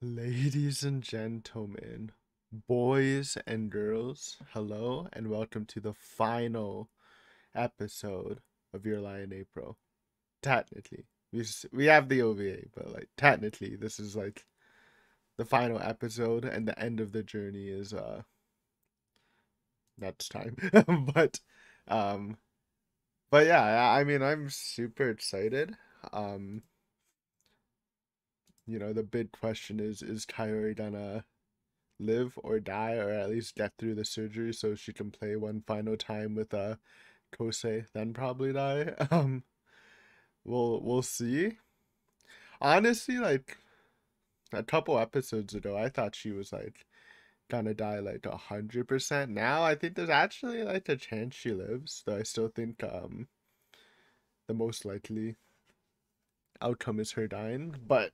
Ladies and gentlemen, boys and girls, hello and welcome to the final episode of Your Lie in April. Technically, we have the OVA, but like technically, this is like the final episode, and the end of the journey is next time. but um, but yeah, I mean, I'm super excited. Um, the big question is Kaori gonna live or die, or at least get through the surgery so she can play one final time with Kosei, then probably die. We'll see. Honestly, like a couple episodes ago, I thought she was like gonna die like 100%. Now I think there's actually like a chance she lives, though I still think the most likely outcome is her dying. But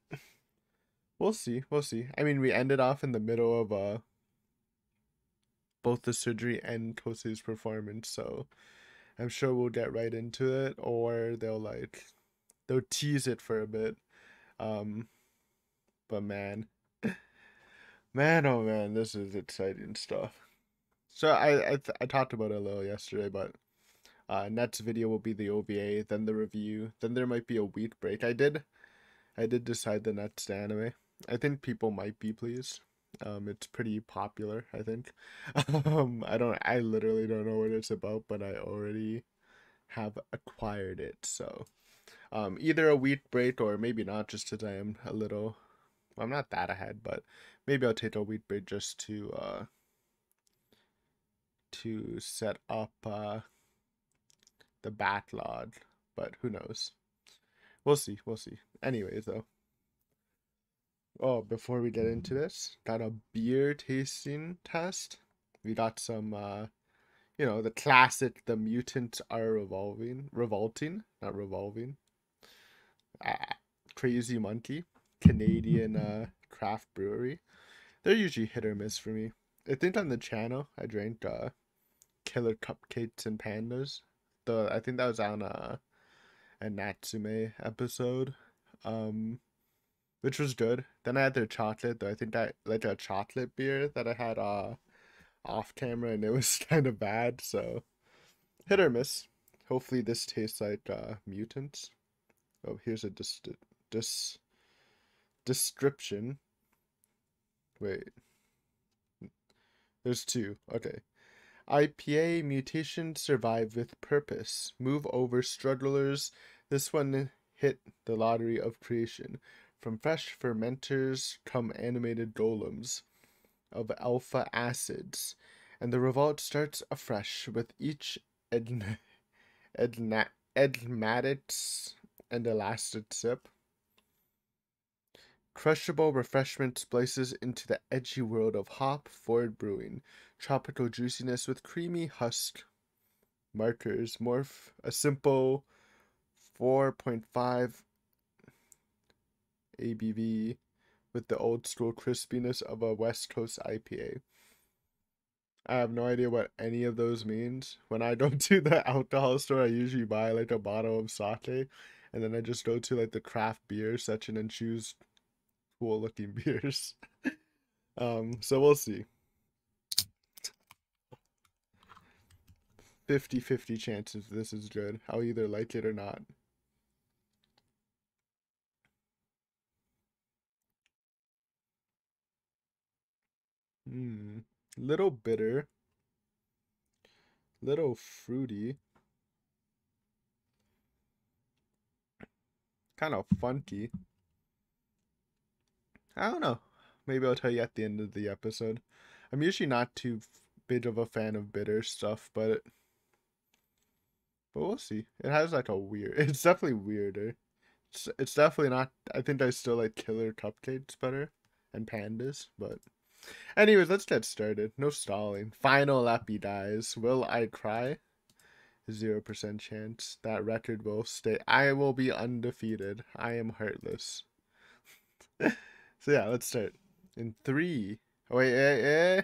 we'll see. We'll see. I mean, we ended off in the middle of both the surgery and Kosei's performance, so I'm sure we'll get right into it, or they'll tease it for a bit. Um, but man, oh man, this is exciting stuff. So I talked about it a little yesterday, but next video will be the OVA, then the review, then there might be a week break. I did decide the next anime. I think people might be pleased. It's pretty popular, I think. I literally don't know what it's about, but I already have acquired it. So either a week break or maybe not, just because I am a little. Well, I'm not that ahead, but maybe I'll take a week break just to set up the backlog. But who knows? We'll see. We'll see. Anyways, though. Oh, before we get into this, got a beer tasting test. We got some the classic the mutants are revolting, not revolving. Ah, Crazy Monkey, Canadian craft brewery. They're usually hit or miss for me. I think on the channel I drank Killer Cupcakes and Pandas. I think that was on a Natsume episode. Um which was good. Then I had their chocolate, though I think I like a chocolate beer that I had off camera and it was kind of bad, so hit or miss. Hopefully this tastes like mutants. Oh, here's a dis description. Wait, there's two. Okay. IPA mutations survive with purpose. Move over strugglers. This one hit the lottery of creation. From fresh fermenters come animated golems of alpha acids, and the revolt starts afresh with each edna, edmatics and elastic sip. Crushable refreshment splices into the edgy world of hop forward brewing. Tropical juiciness with creamy husk markers morph a simple 4.5 ABV with the old school crispiness of a West Coast IPA. I have no idea what any of those means. When I go to the alcohol store, I usually buy like a bottle of sake, and then I just go to like the craft beer section and choose cool looking beers. So we'll see. 50-50 chances this is good. I'll either like it or not. Hmm. Little bitter, little fruity, kind of funky. I don't know. Maybe I'll tell you at the end of the episode. I'm usually not too big of a fan of bitter stuff, but we'll see. It has like a weird. It's definitely weirder. It's definitely not. I think I still like Killer Cupcakes better and Pandas, but anyways, let's get started. No stalling. Final epi dies. Will I cry? 0% chance. That record will stay. I will be undefeated. I am heartless. So yeah, let's start. In three. Oh, wait,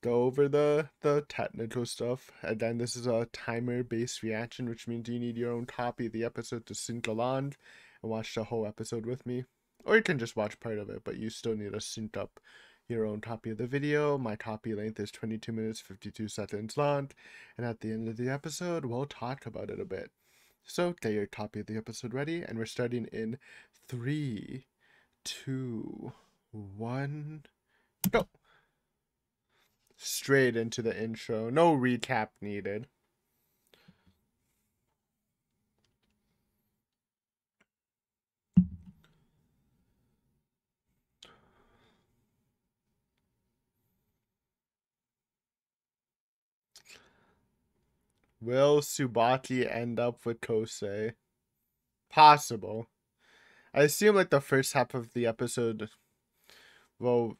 go over the technical stuff. Again, this is a timer based reaction, which means you need your own copy of the episode to sync along and watch the whole episode with me. Or you can just watch part of it, but you still need to sync up your own copy of the video. My copy length is 22 minutes 52 seconds long, and at the end of the episode, we'll talk about it a bit. So get your copy of the episode ready, and we're starting in 3, 2, 1, go! Straight into the intro. No recap needed. Will Tsubaki end up with Kosei? Possible. I assume like the first half of the episode will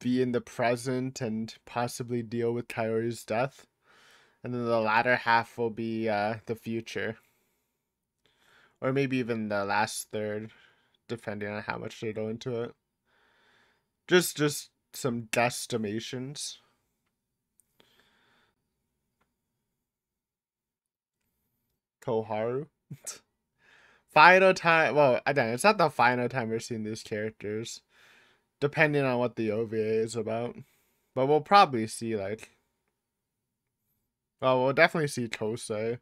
be in the present and possibly deal with Kaori's death. And then the latter half will be the future. Or maybe even the last third, depending on how much they go into it. Just some guesstimations. Koharu. Final time. Well, again, it's not the final time we're seeing these characters, depending on what the OVA is about. But we'll probably see like. Well, we'll definitely see Kosei.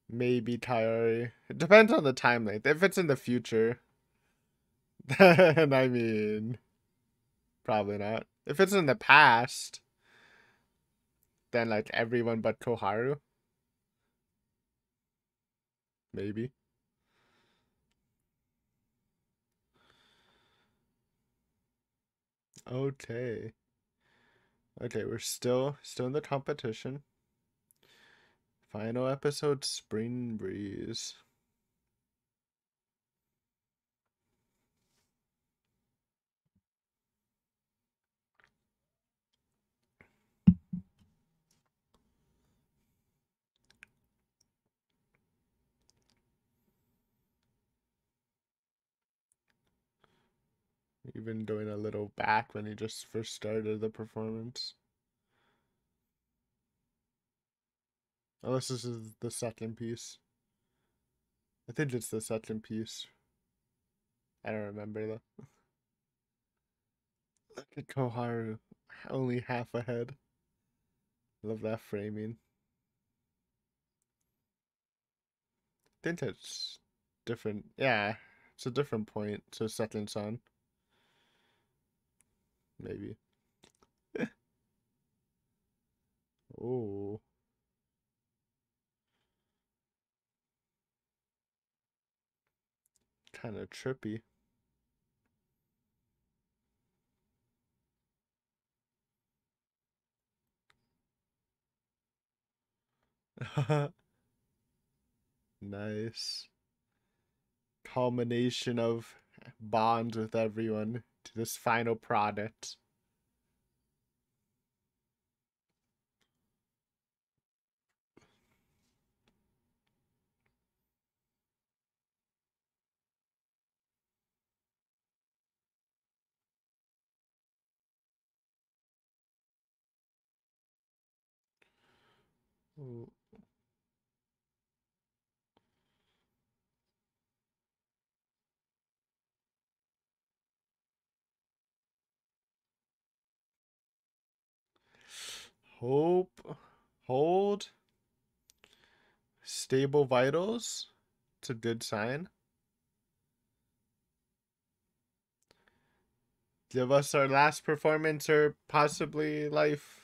Maybe Kaori. It depends on the time length. If it's in the future, then I mean, probably not. If it's in the past, then like everyone but Koharu. Maybe. Okay. Okay, we're still in the competition. Final episode, Spring Breeze. Even doing a little back when he just first started the performance. Unless this is the second piece. I think it's the second piece. I don't remember though. Look at Koharu. Only half ahead. Love that framing. I think it's different. Yeah, it's a different point. So second son. Maybe. Oh. Kind of trippy. Nice. Culmination of bonds with everyone to this final product. Ooh. Hope. Hold. Stable vitals. It's a good sign. Give us our last performance or possibly life.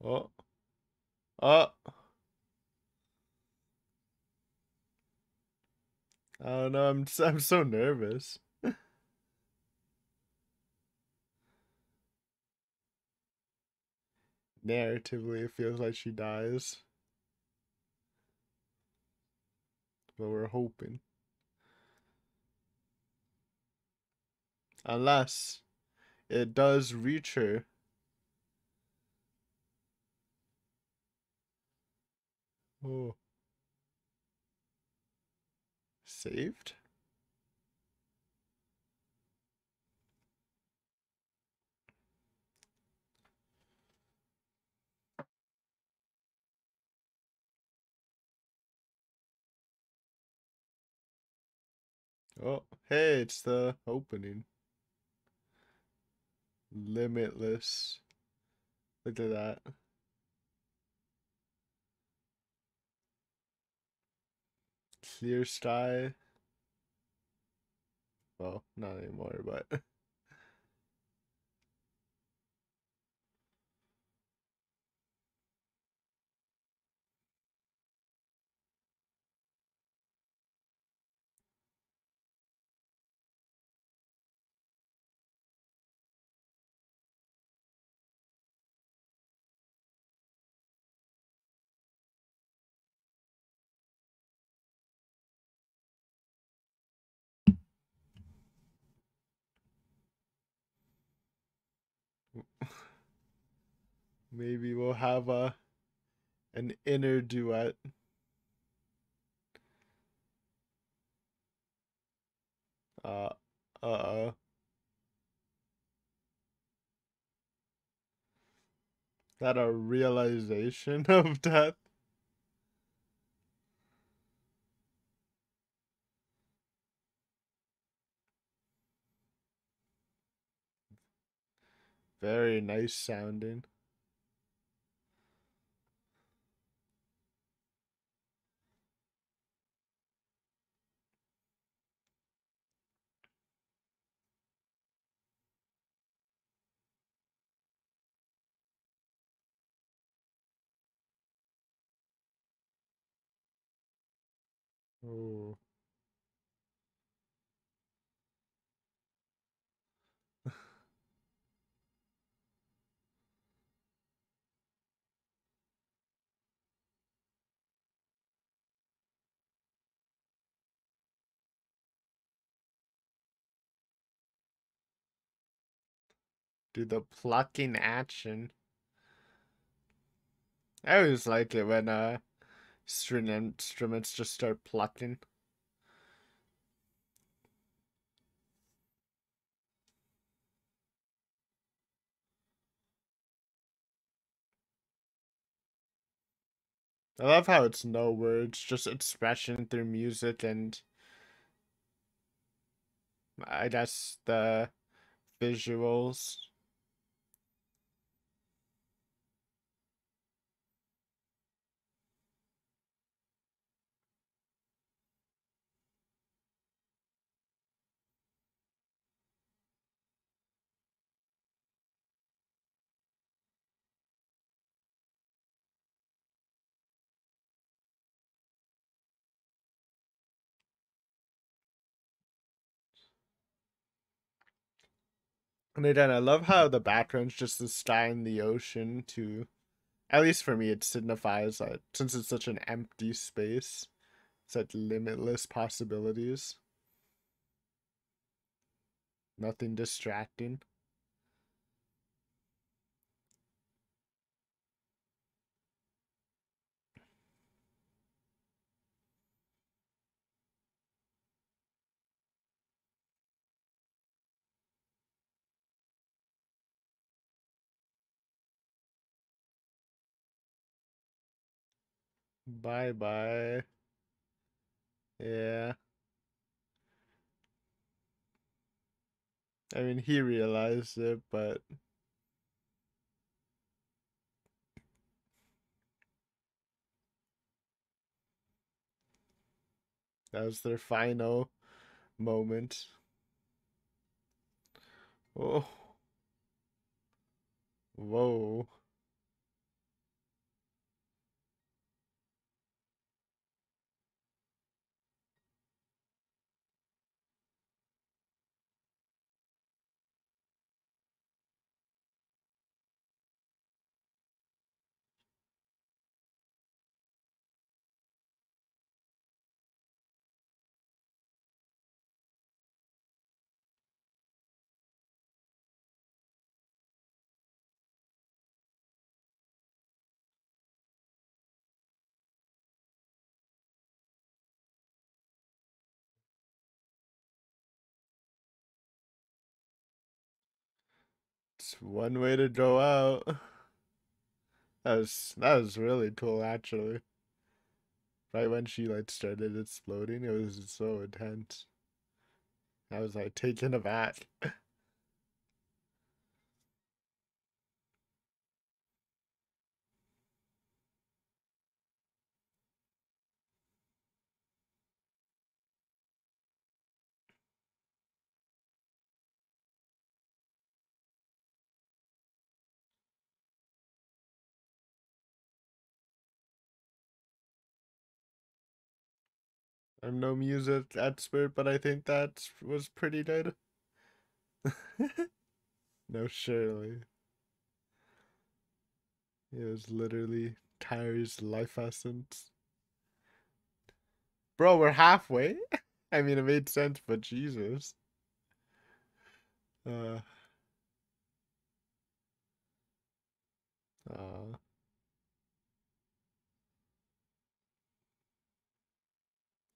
Oh. Oh. I don't know. I'm so nervous. Narratively, it feels like she dies. But we're hoping. Unless it does reach her. Oh, saved? Oh, hey, it's the opening. Limitless. Look at that. Clear sky. Well, not anymore, but maybe we'll have an inner duet. Uh, uh, that a realization of death. Very nice sounding. Oh, do the plucking action. I always like it when string instruments just start plucking. I love how it's no words, just expression through music and I guess the visuals. And again, I love how the background's just the sky and the ocean to, at least for me, it signifies that since it's such an empty space, such limitless possibilities, nothing distracting. Bye bye. Yeah. I mean, he realized it, but that was their final moment. Oh, whoa. It's one way to go out. That was really cool actually. Right when she like started exploding, it was so intense. I was like taken aback. I'm no music expert, but I think that was pretty good. No, surely. It was literally Kyrie's life essence. Bro, we're halfway. I mean, it made sense, but Jesus. Uh, uh,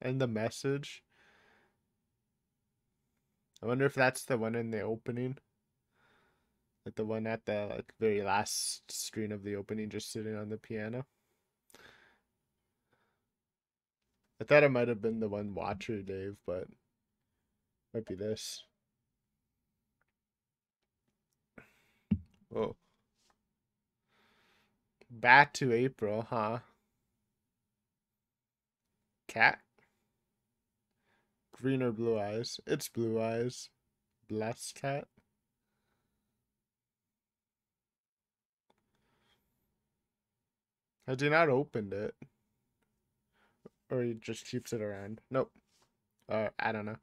and the message. I wonder if that's the one in the opening. Like the one at the like very last screen of the opening, just sitting on the piano. I thought it might have been the one Watcher Dave, but might be this. Oh, back to April, huh? Cat, green or blue eyes? It's blue eyes. Blessed cat. Has he not opened it? Or he just keeps it around? Nope. I don't know.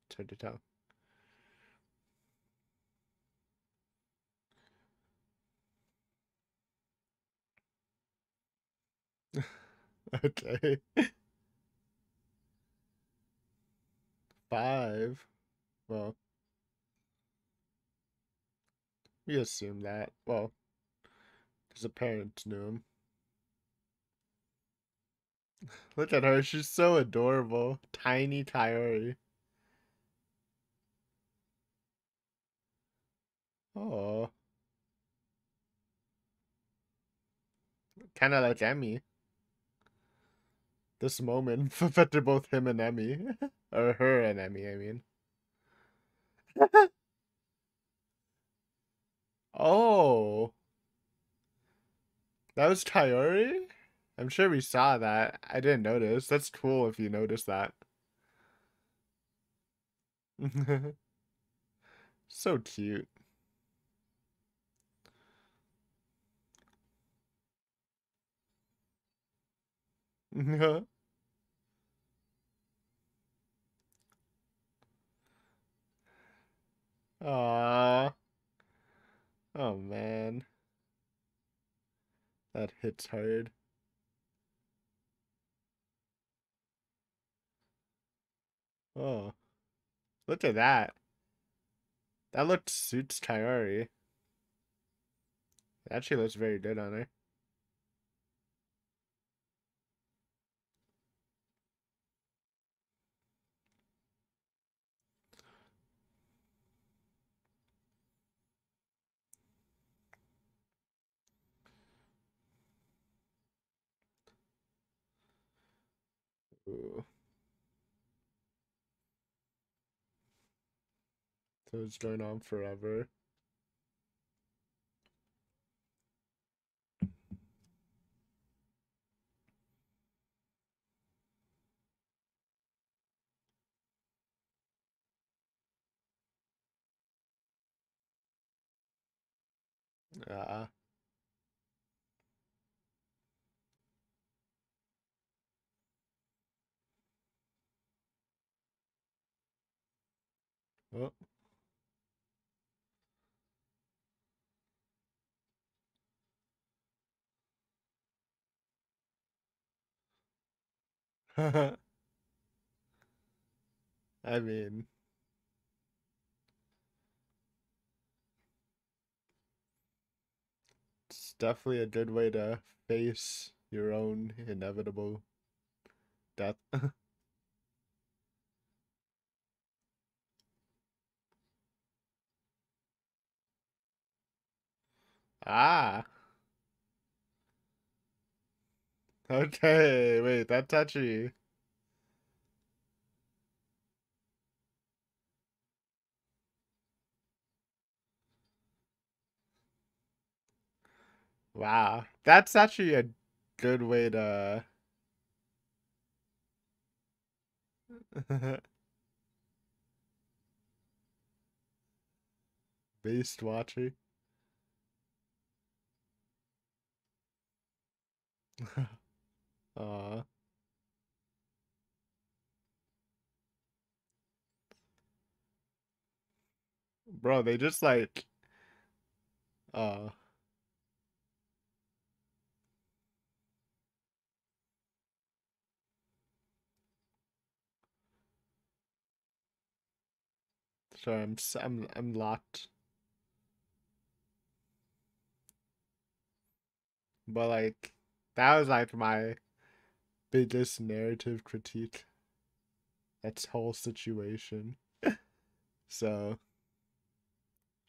It's hard to tell. Okay. 5. Well, we assume that. Well, because the parents knew him. Look at her. She's so adorable. Tiny Tyori. Oh, kind of like Emmy. This moment affected both him and Emmy. Or her and Emmy, I mean. Oh, that was Tyori? I'm sure we saw that. I didn't notice. That's cool if you noticed that. So cute. Aww. Oh man. That hits hard. Oh, look at that. That looked suits Tyori. It actually looks very good on her. Ooh. So it's going on forever. Ah. Oh. I mean, it's definitely a good way to face your own inevitable death. Ah. Okay, wait, that's touchy. Wow. That's actually a good way to based watching. Aw. Bro, they just like uh sorry, I'm locked. But like that was like my biggest narrative critique. That whole situation. So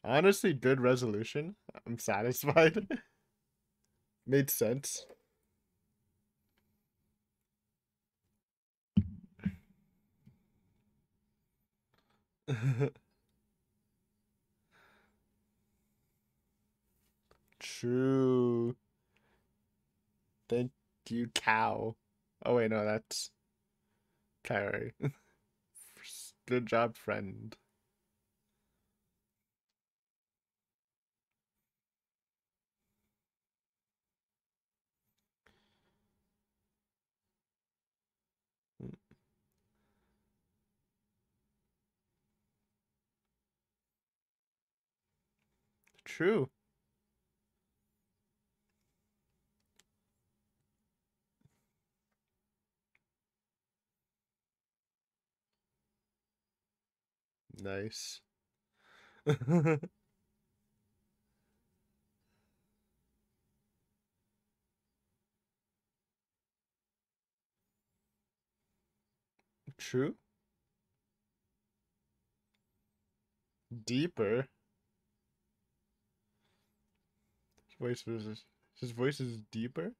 honestly, good resolution. I'm satisfied. Made sense. True. Thank you, cow. Oh wait, no, that's Kyrie. Good job, friend. True. Nice. True. Deeper. His voice is deeper.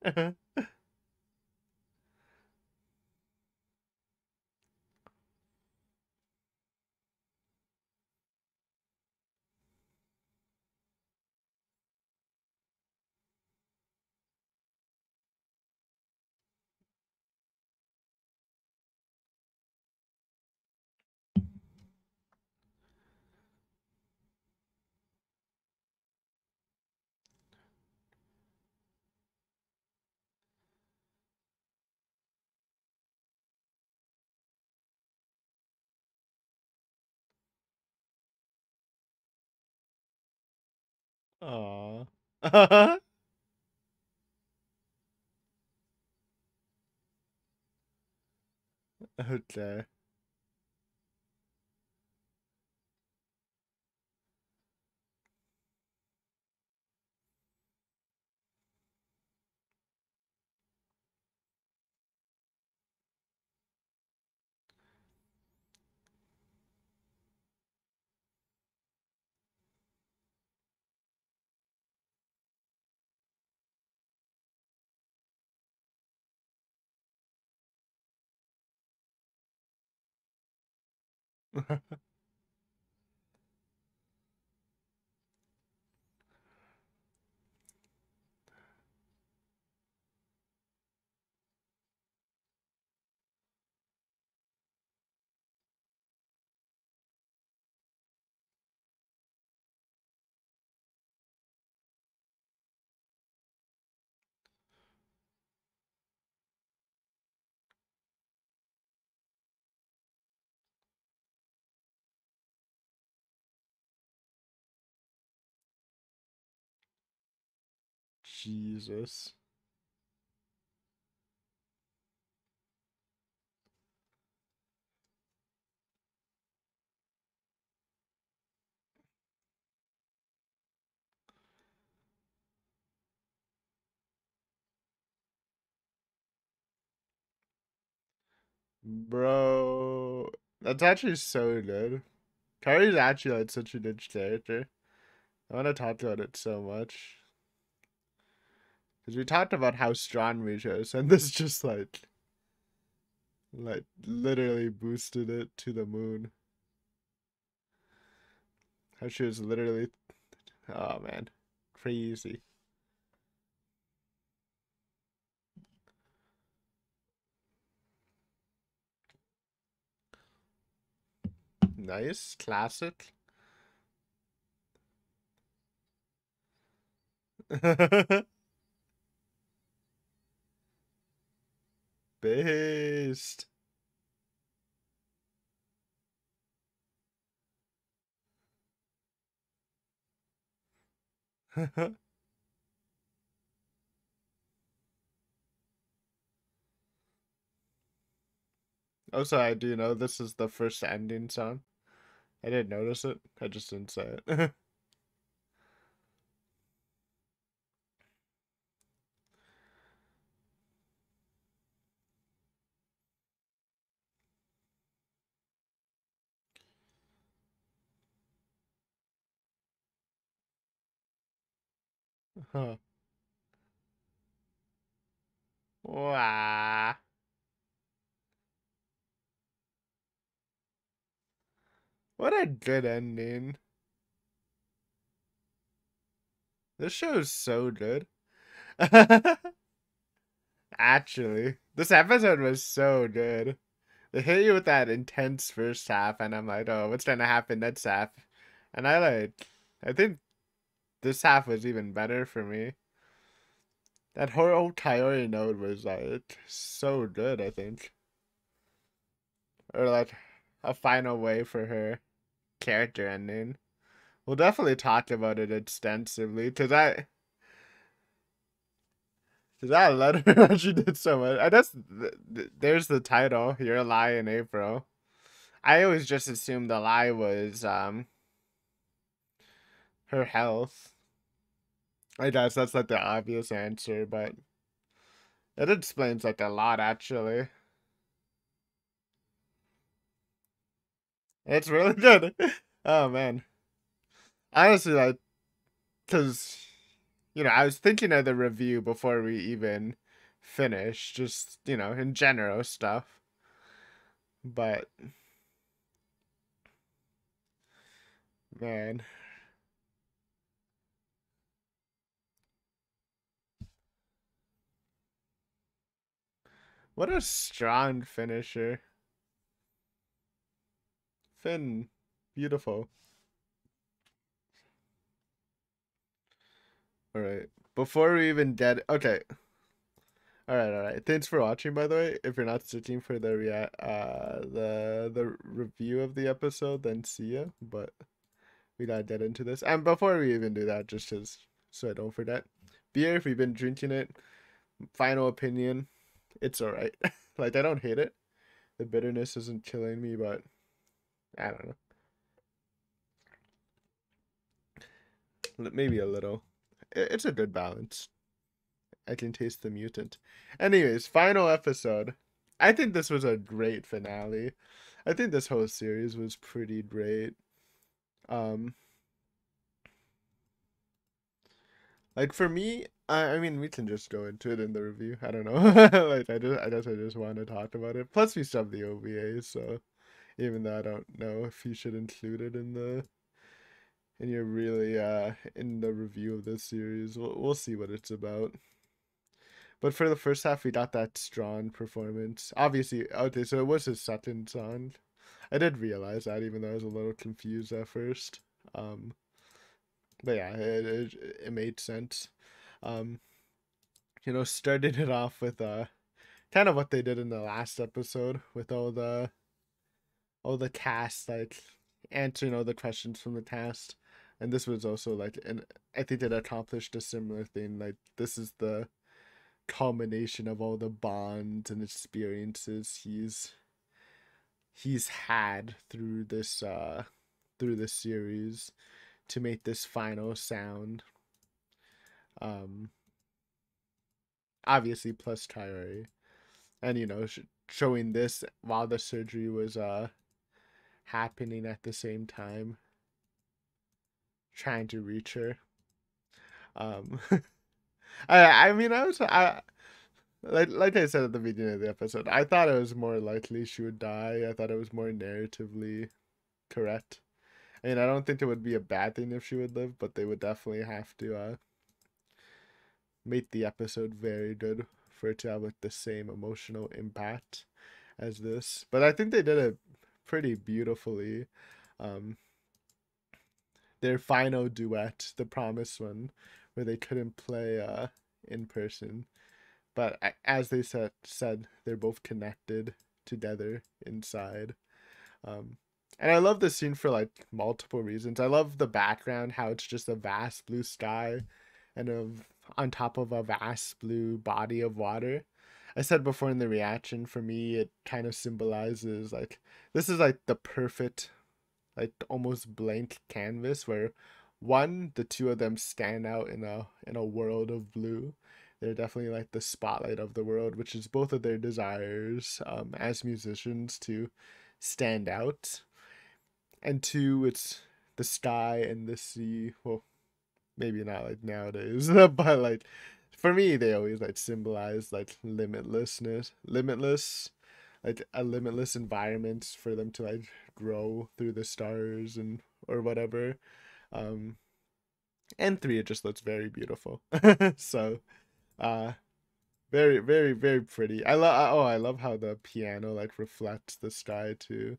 Aw. Okay. Jesus. Bro. That's actually so good. Kyrie's actually like such a good character. I want to talk about it so much. Because we talked about how strong Misha is, and this just like literally boosted it to the moon. How she was literally, oh man, crazy. Nice, classic. Based. Also, I do know this is the first ending song. I didn't notice it. I just didn't say it. Huh. Wow. What a good ending. This show is so good. Actually, this episode was so good. They hit you with that intense first half, and I'm like, oh, what's gonna happen next half? And I think this half was even better for me. That whole Kaori note was like so good, I think. Or like a final way for her character ending. We'll definitely talk about it extensively cause that letter she did so much. I guess there's the title. You're a lie in April. I always just assumed the lie was her health. I guess that's like the obvious answer, but it explains like a lot actually. It's really good. Oh man. Honestly, like, cause I was thinking of the review before we even finished, just in general stuff. But man, what a strong finisher. Finn, beautiful. All right. Before we even get okay. All right. Thanks for watching, by the way. If you're not sticking for the review of the episode, then see ya. But we gotta get into this. And before we even do that, so I don't forget, beer. If we've been drinking it, final opinion, it's all right. Like I don't hate it. The bitterness isn't killing me, but I don't know. Maybe a little. It's a good balance. I can taste the mutant. Anyways, final episode. I think this was a great finale. I think this whole series was pretty great. Um, like for me, I mean, we can just go into it in the review. I don't know. Like I guess I just want to talk about it. Plus, we still have the OVA, so even though I don't know if you should include it in your really in the review of this series, we'll see what it's about. But for the first half, we got that strong performance. Obviously, okay, so it was his second song. I did realize that, even though I was a little confused at first. Um, but yeah, it made sense. Um, started it off with kind of what they did in the last episode with all the cast like answering all the questions from the cast, and this was also like, and I think it accomplished a similar thing. Like this is the culmination of all the bonds and experiences he's had through this series to make this final sound. Um, Obviously plus Kyrie, and showing this while the surgery was happening at the same time, trying to reach her. Um, I mean, like I said at the beginning of the episode, I thought it was more likely she would die. I thought it was more narratively correct. I mean, I don't think it would be a bad thing if she would live, but they would definitely have to make the episode very good for it to have like the same emotional impact as this. But I think they did it pretty beautifully. Um, their final duet, the promised one, where they couldn't play in person, but as they said they're both connected together inside. Um, and I love this scene for like multiple reasons. I love the background, how it's just a vast blue sky and on top of a vast blue body of water. I said before in the reaction, for me, it kind of symbolizes like this is like the perfect, like almost blank canvas where one, the two of them stand out in a world of blue. They're definitely like the spotlight of the world, which is both of their desires as musicians to stand out. And two, it's the sky and the sea. Well, maybe not like nowadays, but like for me, they always like symbolize like limitless, like a limitless environment for them to like grow through the stars and or whatever. Um, and three, it just looks very beautiful. So, uh, very pretty. I love how the piano like reflects the sky too.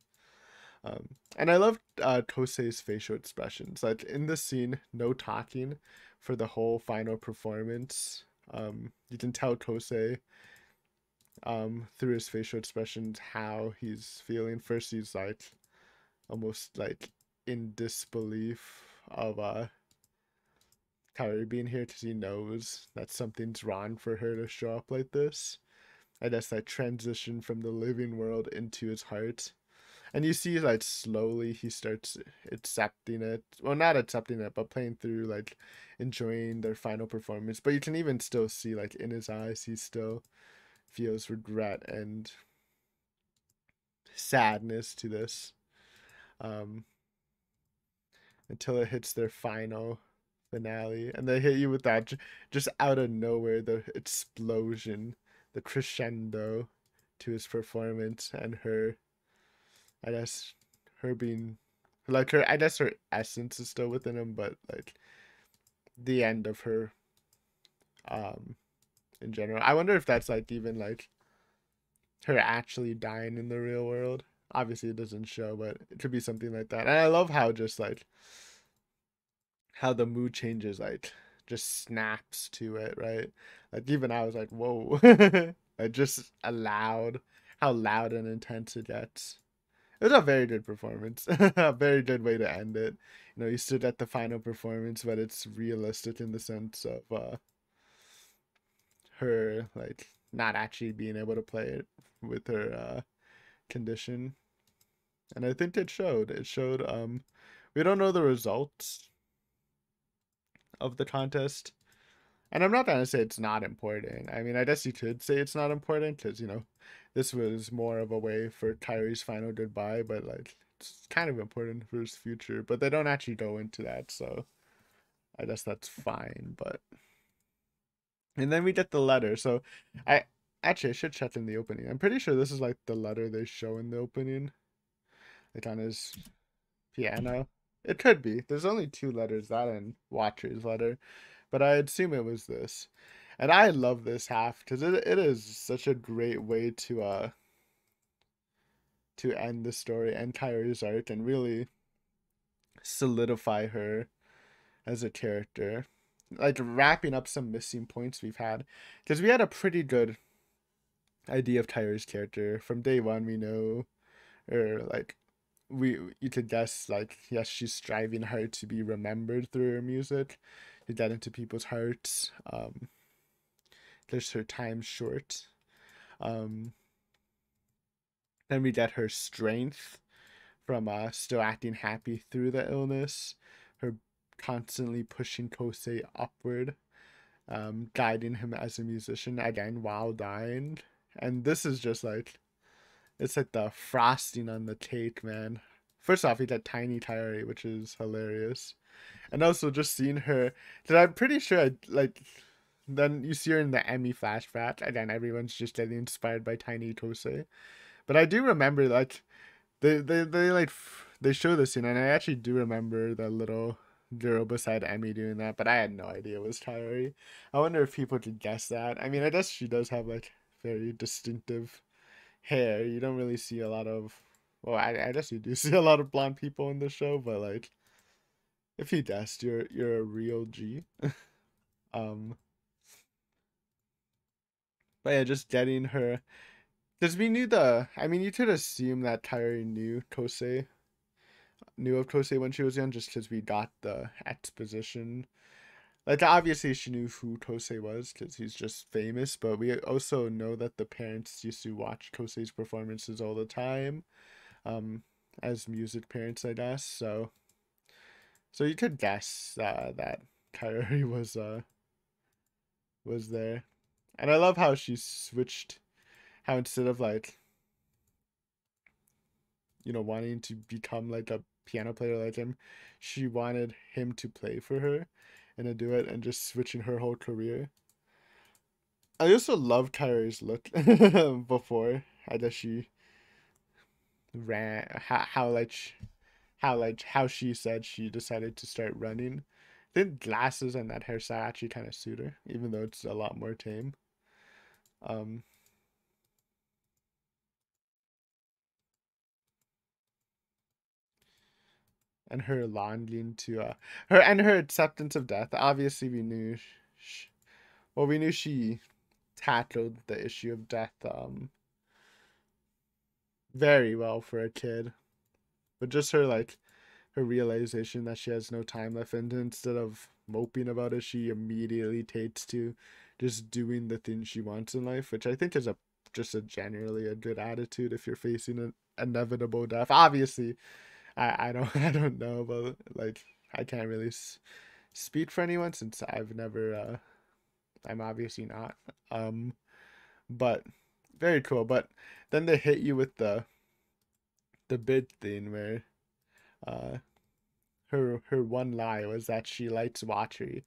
And I love Kosei's facial expressions. Like in the scene, no talking for the whole final performance. You can tell Kosei through his facial expressions how he's feeling. First, he's like almost like in disbelief of Kaori being here because he knows that something's wrong for her to show up like this. I guess that transition from the living world into his heart. And you see, like, slowly he starts accepting it. Well, not accepting it, but playing through, like, enjoying their final performance. But you can even still see, like, in his eyes, he still feels regret and sadness to this. Um, until it hits their final finale. And they hit you with that just out of nowhere, the explosion, the crescendo to his performance and her, I guess, her being like her, I guess her essence is still within him, but like the end of her um in general. I wonder if that's like even like her actually dying in the real world. Obviously it doesn't show, but it could be something like that. And I love how just like how the mood changes, like just snaps to it, right? Like even I was like, whoa. Like just how loud and intense it gets. It was a very good performance. A very good way to end it. You know, you stood at the final performance, but it's realistic in the sense of her like not actually being able to play it with her condition. And I think it showed. It showed we don't know the results of the contest. And I'm not gonna say it's not important. I mean, I guess you could say it's not important because you know, this was more of a way for Kyrie's final goodbye, but like it's kind of important for his future. But they don't actually go into that, so I guess that's fine. But and then we get the letter. So I actually I should check in the opening. I'm pretty sure this is like the letter they show in the opening, like on his piano. It could be. There's only two letters, that and Watcher's letter, but I assume it was this. And I love this half because it is such a great way to end the story and Kyrie's arc and really solidify her as a character. Like wrapping up some missing points we've had. Because we had a pretty good idea of Kyrie's character. From day one we know, or like you could guess like yes, she's striving hard to be remembered through her music, to get into people's hearts. There's her time short. Um then we get her strength from still acting happy through the illness, her constantly pushing Kosei upward, guiding him as a musician again while dying. And this is just like it's like the frosting on the cake, man. First off, we got Tiny Kaori, which is hilarious. And also just seeing her, because I'm pretty sure I like then you see her in the Emmy flashback, and then everyone's just getting inspired by Tiny Tose. But I do remember like they like they show the scene, and I actually do remember the little girl beside Emmy doing that, but I had no idea it was Kaori. I wonder if people could guess that. I mean, I guess she does have like very distinctive hair. You don't really see a lot of, well, I guess you do see a lot of blonde people in the show, but like if you guessed, you're a real G. Um, but yeah, just getting her. Because we knew I mean, you could assume that Kaori knew of Tose when she was young, just because we got the exposition. Like, obviously, she knew who Tose was because he's just famous, but we also know that the parents used to watch Tose's performances all the time, um, as music parents, I guess. So you could guess that Kaori was there, and I love how she switched. How instead of like wanting to become like a piano player like him, she wanted him to play for her in a duet and just switching her whole career. I also love Kairi's look before. I guess she ran how she said she decided to start running. I think glasses and that hairstyle actually kind of suit her, even though it's a lot more tame. Um, and her longing to her acceptance of death. Obviously, we knew she tackled the issue of death very well for a kid, but just her realization that she has no time left, and instead of moping about it, she immediately takes to just doing the things she wants in life, which I think is just a generally a good attitude if you're facing an inevitable death. Obviously, I don't I don't know, but like I can't really speak for anyone since I've never I'm obviously not. But very cool. But then they hit you with the big thing where uh her one lie was that she likes Watchery.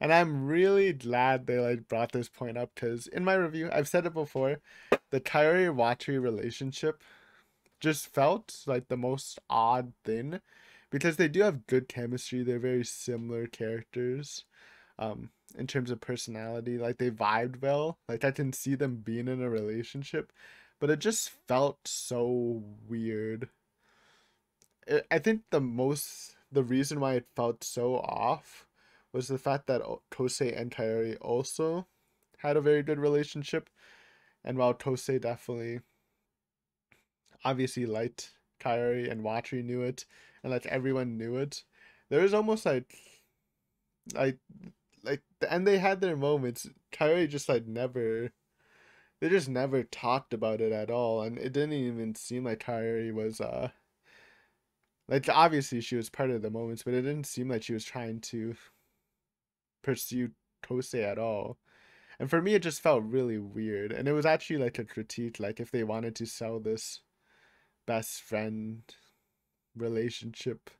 And I'm really glad they like brought this point up because in my review, I've said it before, the Kairi Watchery relationship just felt like the most odd thing because they do have good chemistry. They're very similar characters in terms of personality. Like they vibed well. Like I can see them being in a relationship, but it just felt so weird. I think the reason why it felt so off was the fact that Kosei and Kaori also had a very good relationship, and while Kosei definitely obviously liked Kaori and Watri knew it, and like everyone knew it, there was almost like and they had their moments. Kaori just like never they just never talked about it at all, and it didn't even seem like Kaori was like obviously she was part of the moments, but it didn't seem like she was trying to pursue Kosei at all. And for me, it just felt really weird. And it was actually like a critique, like if they wanted to sell this best friend relationship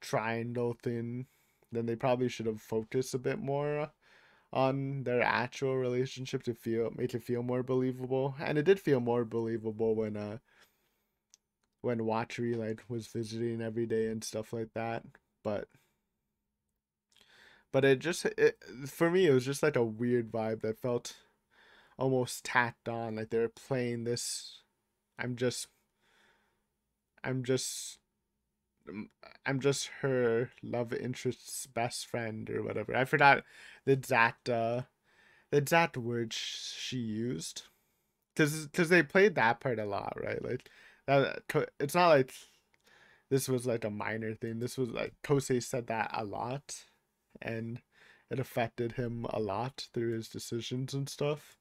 triangle thing, then they probably should have focused a bit more on their actual relationship to make it feel more believable. And it did feel more believable when Watchery like was visiting every day and stuff like that. But for me it was just like a weird vibe that felt almost tacked on, like they were playing this I'm just I'm just I'm just her love interest's best friend or whatever. I forgot the exact word she used because they played that part a lot, right? Like that it's not like this was like a minor thing. This was like Kosei said that a lot, and it affected him a lot through his decisions and stuff,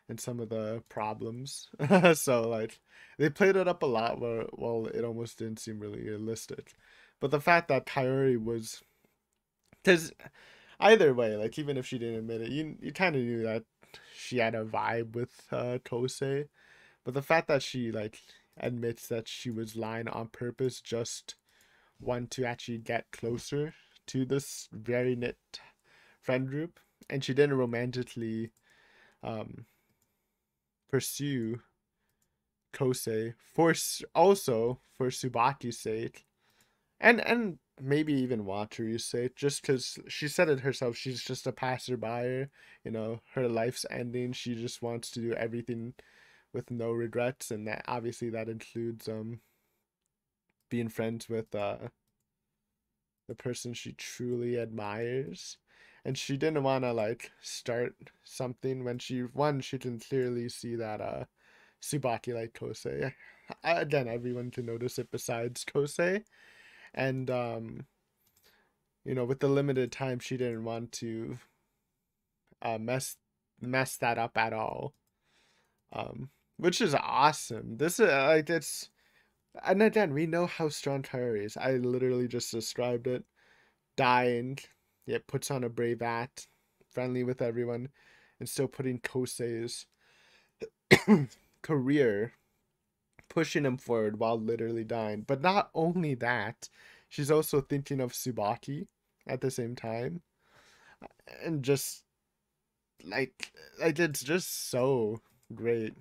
and some of the problems. So like they played it up a lot where well it almost didn't seem really realistic. But the fact that Kaori was because either way, like even if she didn't admit it, you kind of knew that she had a vibe with Kosei. But the fact that she like admits that she was lying on purpose just want to actually get closer to this very knit friend group, and she didn't romantically um pursue Kosei also for Subaki's sake, and maybe even Wataru's sake, just because she said it herself. She's just a passerby. Her life's ending. She just wants to do everything with no regrets, and that obviously that includes being friends with the person she truly admires. And she didn't want to like start something when she can clearly see that Tsubaki liked Kosei. Again, everyone can notice it besides Kosei. And with the limited time, she didn't want to mess that up at all. Which is awesome. This is like it's and again, we know how strong Kaori is. I literally just described it. Dying, yet puts on a brave act, friendly with everyone, and still putting Kosei's career, pushing him forward while literally dying. But not only that, she's also thinking of Tsubaki at the same time. And just like it's just so great.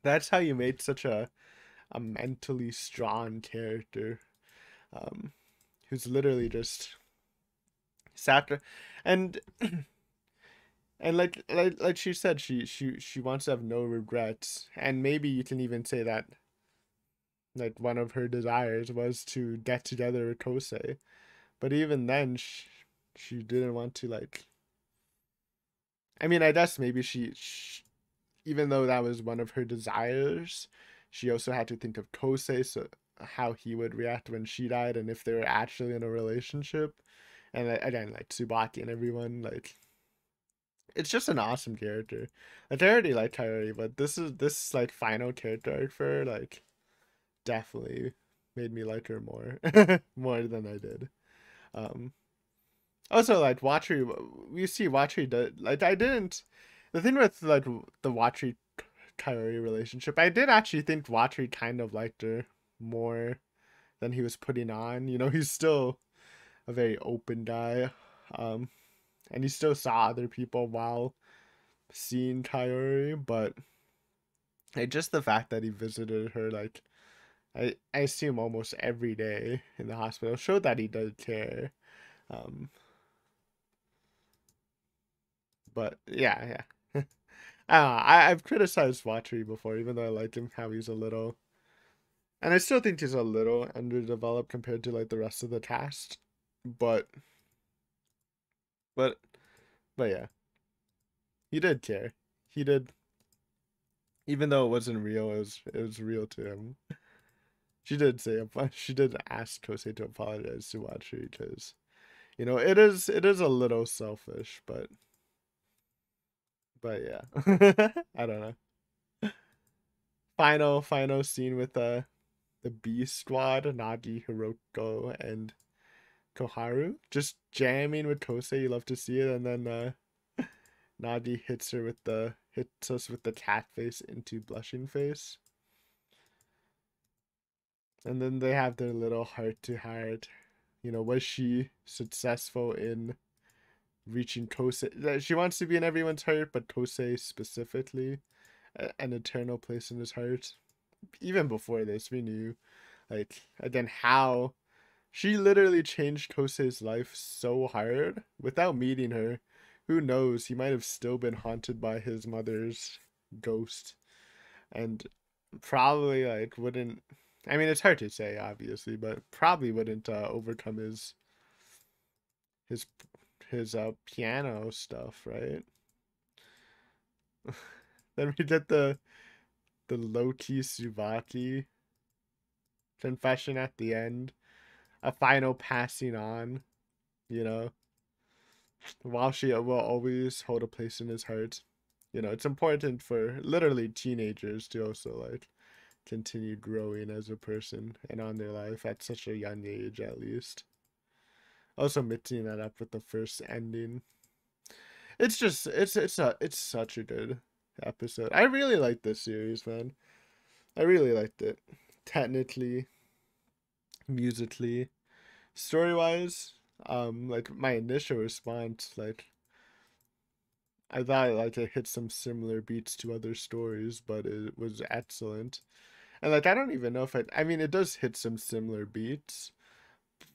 That's how you made such a mentally strong character. Um, who's literally just sat and and like she said, she wants to have no regrets, and maybe you can even say that like one of her desires was to get together with Kosei, but even then she didn't want to like. I mean, I guess maybe she even though that was one of her desires, she also had to think of Kosei, so how he would react when she died, and if they were actually in a relationship. And again, like Tsubaki and everyone, like it's just an awesome character. Like I already like Kaori, but this like final character arc for her, like definitely made me like her more, more than I did. Um, Also like Watri, we see Watri like I didn't. The thing with like the Watri Kaori relationship, I did actually think Watri kind of liked her more than he was putting on. He's still a very open guy. Um, and he still saw other people while seeing Kaori, but just the fact that he visited her, like, I assume almost every day in the hospital showed that he does care. Um, but yeah, yeah. I've criticized Watri before, even though I like him, how he's a little, and I still think he's a little underdeveloped compared to like the rest of the cast. But but but yeah, he did care. He did, even though it wasn't real. It was real to him. She did ask Kosei to apologize to Watri because it is a little selfish, but yeah. I don't know. Final scene with the B squad, Nagi, Hiroko, and Koharu just jamming with Kosei. You love to see it, and then Nagi hits us with the cat face into blushing face, and then they have their little heart to heart. Was she successful in reaching Kosei? She wants to be in everyone's heart, but Kosei specifically, an eternal place in his heart. Even before this, we knew, like, again, how she literally changed Kosei's life so hard without meeting her. Who knows? He might have still been haunted by his mother's ghost, and probably like wouldn't. I mean, it's hard to say, obviously, but probably wouldn't overcome his his piano stuff, right? Then we get the low-key Tsubaki confession at the end, a final passing on, you know, while she will always hold a place in his heart. It's important for literally teenagers to also like continue growing as a person and on their life at such a young age, at least. Also mixing that up with the first ending. It's just it's such a good episode. I really like this series, man. I really liked it. Technically, musically, story wise, like my initial response, like I thought like it hit some similar beats to other stories, but it was excellent. And like I don't even know if I mean it does hit some similar beats,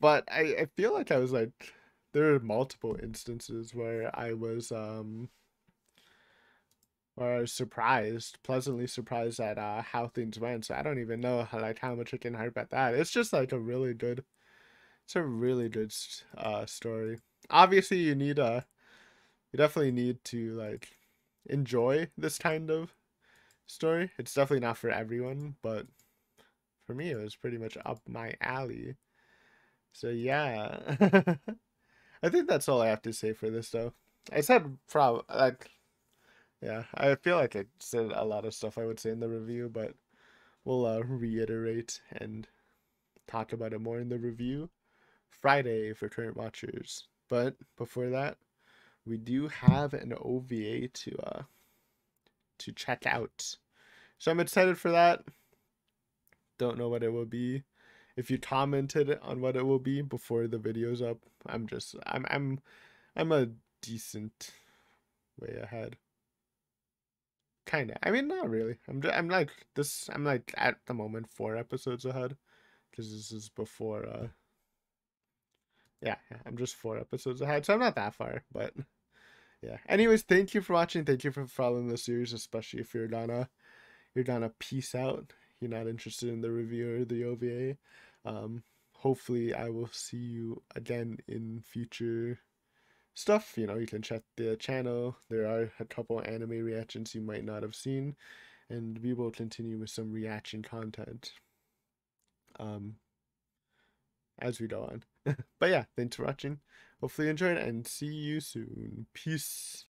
but I feel like I was like there are multiple instances where I was surprised, pleasantly surprised at how things went. So I don't even know how much I can hype at that. It's just like it's a really good story. Obviously you definitely need to like enjoy this kind of story. It's definitely not for everyone, but for me it was pretty much up my alley. So yeah. I think that's all I have to say for this though. I said prob like yeah, I feel like I said a lot of stuff I would say in the review, but we'll reiterate and talk about it more in the review Friday for current watchers. But before that, we do have an OVA to check out. So I'm excited for that. Don't know what it will be. If you commented on what it will be before the video's up, I'm a decent way ahead. Kinda. I mean, not really. I'm like this. I'm like at the moment 4 episodes ahead because this is before. Yeah, I'm just 4 episodes ahead, so I'm not that far. But yeah. Anyways, thank you for watching. Thank you for following the series, especially if you're gonna peace out. You're not interested in the review or the OVA. Hopefully, I will see you again in future stuff. You can check the channel. There are a couple anime reactions you might not have seen, and we will continue with some reaction content um as we go on. But yeah, thanks for watching. Hopefully you enjoyed and see you soon. Peace.